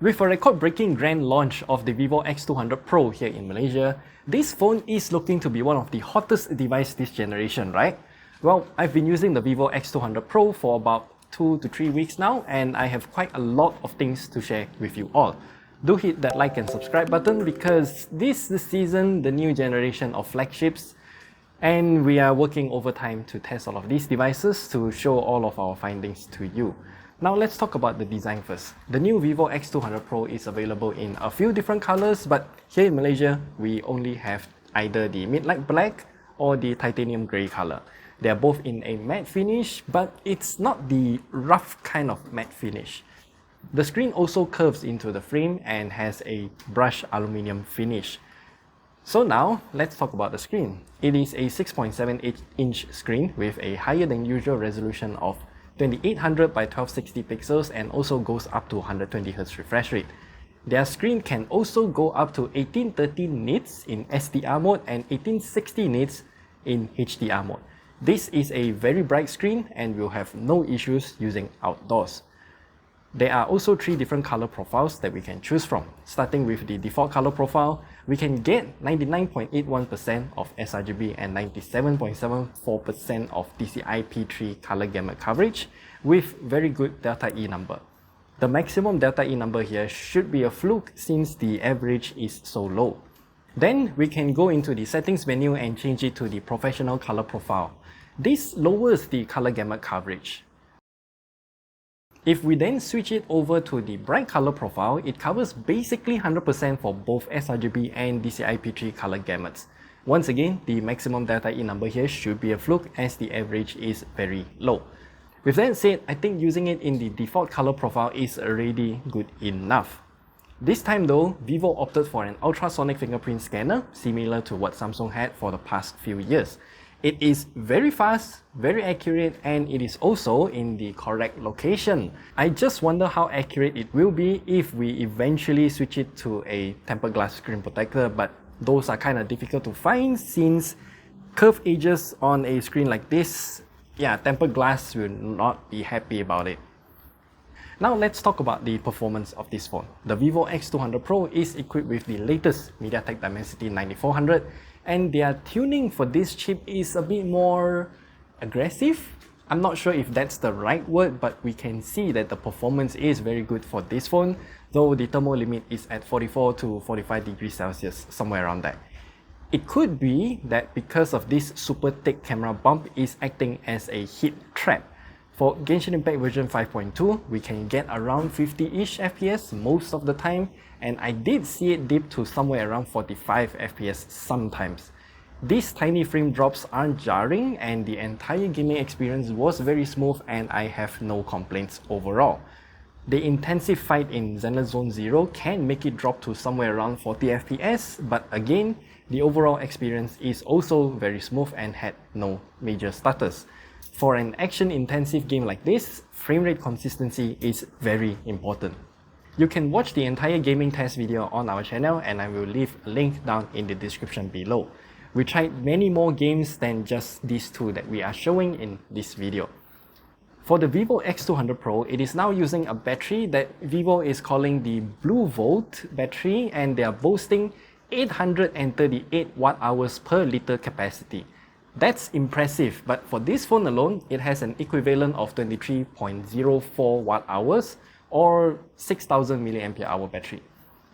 With a record-breaking grand launch of the Vivo X200 Pro here in Malaysia, this phone is looking to be one of the hottest devices this generation, right? Well, I've been using the Vivo X200 Pro for about 2 to 3 weeks now, and I have quite a lot of things to share with you all. Do hit that like and subscribe button because this season, the new generation of flagships, and we are working overtime to test all of these devices to show all of our findings to you. Now let's talk about the design first. The new Vivo X200 Pro is available in a few different colors, but here in Malaysia, we only have either the midnight black or the titanium grey color. They are both in a matte finish, but it's not the rough kind of matte finish. The screen also curves into the frame and has a brushed aluminium finish. So now, let's talk about the screen. It is a 6.78-inch screen with a higher than usual resolution of 2800 by 1260 pixels and also goes up to 120Hz refresh rate. Their screen can also go up to 1830 nits in SDR mode and 1860 nits in HDR mode. This is a very bright screen and will have no issues using outdoors. There are also 3 different color profiles that we can choose from. Starting with the default color profile, we can get 99.81% of sRGB and 97.74% of DCI-P3 color gamut coverage with very good delta E number. The maximum delta E number here should be a fluke since the average is so low. Then we can go into the settings menu and change it to the professional color profile. This lowers the color gamut coverage. If we then switch it over to the bright color profile, it covers basically 100% for both sRGB and DCI-P3 color gamuts. Once again, the maximum delta E number here should be a fluke as the average is very low. With that said, I think using it in the default color profile is already good enough. This time though, Vivo opted for an ultrasonic fingerprint scanner similar to what Samsung had for the past few years. It is very fast, very accurate, and it is also in the correct location. I just wonder how accurate it will be if we eventually switch it to a tempered glass screen protector, but those are kind of difficult to find since curved edges on a screen like this, tempered glass will not be happy about it. Now let's talk about the performance of this phone. The Vivo X200 Pro is equipped with the latest MediaTek Dimensity 9400, and their tuning for this chip is a bit more aggressive. I'm not sure if that's the right word, but we can see that the performance is very good for this phone, though the thermal limit is at 44 to 45 degrees Celsius, somewhere around that. It could be that because of this super thick camera bump is acting as a heat trap. For Genshin Impact version 5.2, we can get around 50-ish FPS most of the time, and I did see it dip to somewhere around 45 FPS sometimes. These tiny frame drops aren't jarring, and the entire gaming experience was very smooth and I have no complaints overall. The intensive fight in Zenless Zone Zero can make it drop to somewhere around 40 FPS, but again, the overall experience is also very smooth and had no major stutters. For an action-intensive game like this, frame rate consistency is very important. You can watch the entire gaming test video on our channel and I will leave a link down in the description below. We tried many more games than just these 2 that we are showing in this video. For the Vivo X200 Pro, it is now using a battery that Vivo is calling the Blue Volt battery, and they are boasting 838 watt-hours per liter capacity. That's impressive, but for this phone alone, it has an equivalent of 23.04 watt-hours or 6000 mAh battery.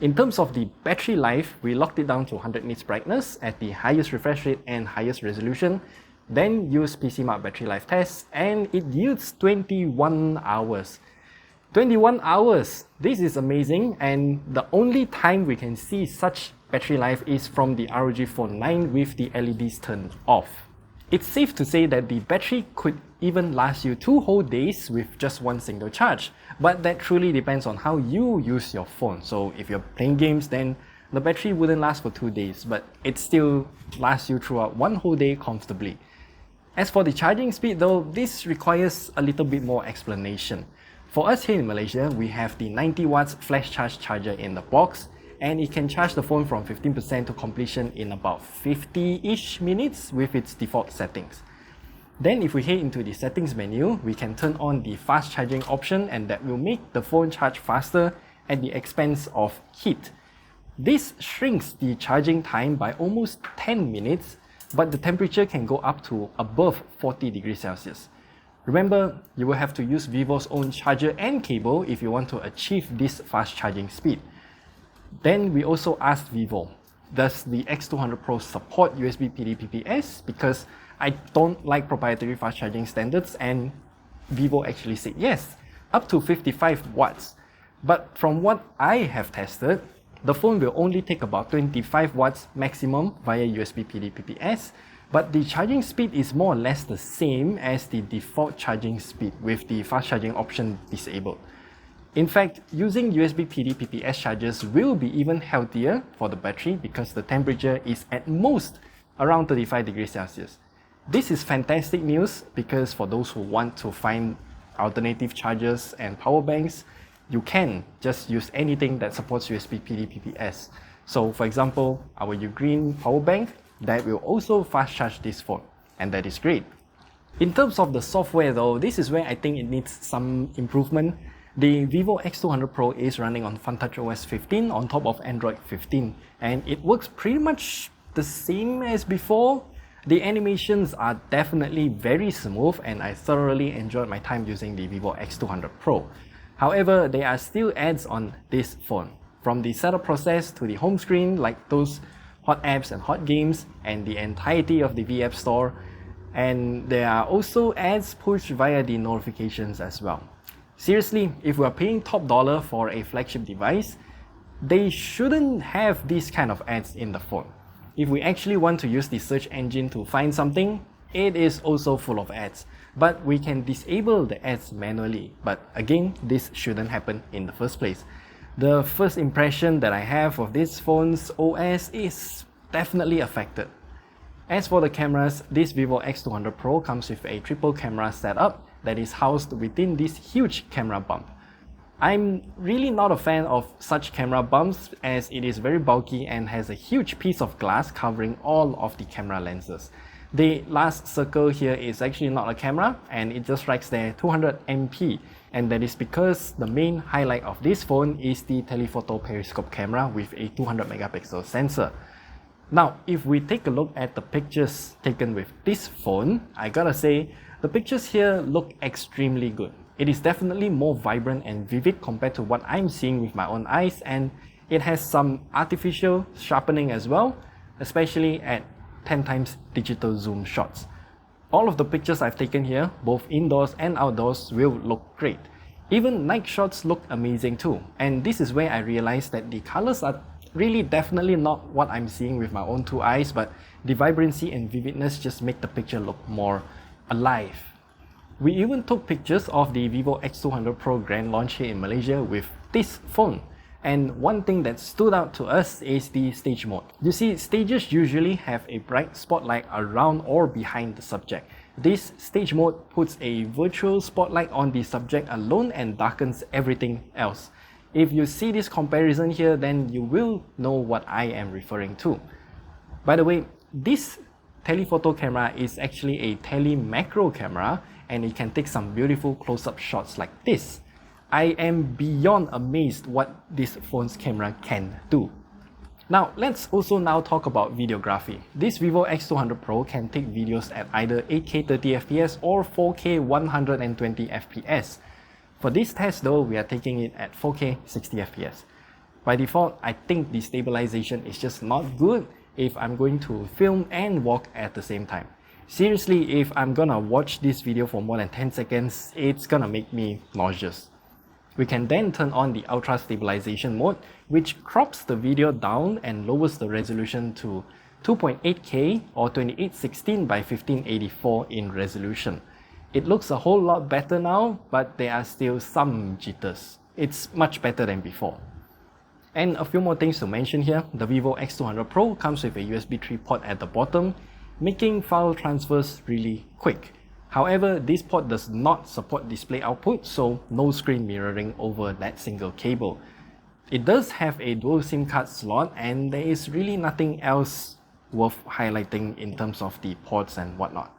In terms of the battery life, we locked it down to 100 nits brightness at the highest refresh rate and highest resolution, then used PCMark battery life test, and it yields 21 hours. 21 hours! This is amazing, and the only time we can see such battery life is from the ROG Phone 9 with the LEDs turned off. It's safe to say that the battery could even last you 2 whole days with just one single charge, but that truly depends on how you use your phone. So if you're playing games, then the battery wouldn't last for 2 days, but it still lasts you throughout 1 whole day comfortably. As for the charging speed though, this requires a little bit more explanation. For us here in Malaysia, we have the 90 watts flash charge charger in the box, and it can charge the phone from 15% to completion in about 50-ish minutes with its default settings. Then if we head into the settings menu, we can turn on the fast charging option, and that will make the phone charge faster at the expense of heat. This shrinks the charging time by almost 10 minutes, but the temperature can go up to above 40 degrees Celsius. Remember, you will have to use Vivo's own charger and cable if you want to achieve this fast charging speed. Then we also asked Vivo, does the X200 Pro support USB PD PPS? Because I don't like proprietary fast charging standards, and Vivo actually said yes, up to 55 watts. But from what I have tested, the phone will only take about 25 watts maximum via USB PD PPS, but the charging speed is more or less the same as the default charging speed with the fast charging option disabled. In fact, using USB PD PPS chargers will be even healthier for the battery because the temperature is at most around 35 degrees Celsius. This is fantastic news because for those who want to find alternative chargers and power banks, you can just use anything that supports USB PD PPS. So for example, our Ugreen power bank, that will also fast charge this phone, and that is great. In terms of the software though, this is where I think it needs some improvement. The Vivo X200 Pro is running on funtouch OS 15 on top of Android 15, and it works pretty much the same as before. The animations are definitely very smooth, and I thoroughly enjoyed my time using the Vivo X200 Pro. However, there are still ads on this phone. From the setup process to the home screen, like those hot apps and hot games, and the entirety of the V App Store. And there are also ads pushed via the notifications as well. Seriously, if we are paying top dollar for a flagship device, they shouldn't have these kind of ads in the phone. If we actually want to use the search engine to find something, it is also full of ads. But we can disable the ads manually. But again, this shouldn't happen in the first place. The first impression that I have of this phone's OS is definitely affected. As for the cameras, this Vivo X200 Pro comes with a triple camera setup that is housed within this huge camera bump. I'm really not a fan of such camera bumps as it is very bulky and has a huge piece of glass covering all of the camera lenses. The last circle here is actually not a camera, and it just writes there 200MP, and that is because the main highlight of this phone is the telephoto periscope camera with a 200 megapixel sensor. Now, if we take a look at the pictures taken with this phone, I gotta say, the pictures here look extremely good. It is definitely more vibrant and vivid compared to what I'm seeing with my own eyes, and it has some artificial sharpening as well, especially at 10 times digital zoom shots. All of the pictures I've taken here, both indoors and outdoors, will look great. Even night shots look amazing too, and this is where I realized that the colors are really definitely not what I'm seeing with my own two eyes, but the vibrancy and vividness just make the picture look more alive. We even took pictures of the Vivo X200 Pro grand launch here in Malaysia with this phone. And one thing that stood out to us is the stage mode. You see, stages usually have a bright spotlight around or behind the subject. This stage mode puts a virtual spotlight on the subject alone and darkens everything else. If you see this comparison here, then you will know what I am referring to. By the way, this telephoto camera is actually a tele-macro camera, and it can take some beautiful close-up shots like this. I am beyond amazed what this phone's camera can do. Now, let's also now talk about videography. This Vivo X200 Pro can take videos at either 8K 30fps or 4K 120fps. For this test though, we are taking it at 4K 60fps. By default, I think the stabilization is just not good if I'm going to film and walk at the same time. Seriously, if I'm gonna watch this video for more than 10 seconds, it's gonna make me nauseous. We can then turn on the ultra stabilization mode, which crops the video down and lowers the resolution to 2.8K or 2816 by 1584 in resolution. It looks a whole lot better now, but there are still some jitters. It's much better than before. And a few more things to mention here. The Vivo X200 Pro comes with a USB 3 port at the bottom, making file transfers really quick. However, this port does not support display output, so no screen mirroring over that single cable. It does have a dual SIM card slot, and there is really nothing else worth highlighting in terms of the ports and whatnot.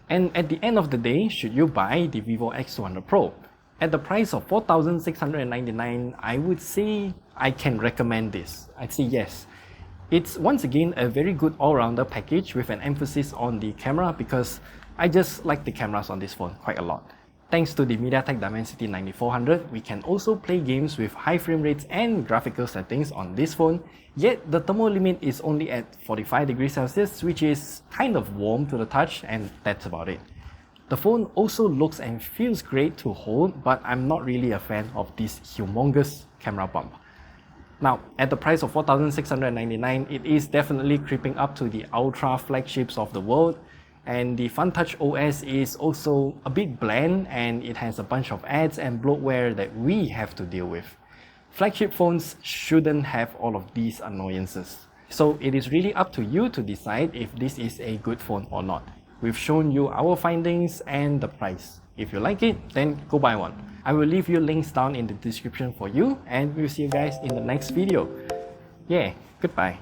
And at the end of the day, should you buy the Vivo X200 Pro, At the price of $4,699, I would say I can recommend this. I'd say yes. It's once again a very good all-rounder package with an emphasis on the camera because I just like the cameras on this phone quite a lot. Thanks to the MediaTek Dimensity 9400, we can also play games with high frame rates and graphical settings on this phone, yet the thermal limit is only at 45 degrees Celsius, which is kind of warm to the touch, and that's about it. The phone also looks and feels great to hold, but I'm not really a fan of this humongous camera bump. Now, at the price of $4,699, it is definitely creeping up to the ultra flagships of the world, and the funtouch OS is also a bit bland and it has a bunch of ads and bloatware that we have to deal with. Flagship phones shouldn't have all of these annoyances. So it is really up to you to decide if this is a good phone or not. We've shown you our findings and the price. If you like it, then go buy one. I will leave you links down in the description for you, and we'll see you guys in the next video. Yeah, goodbye.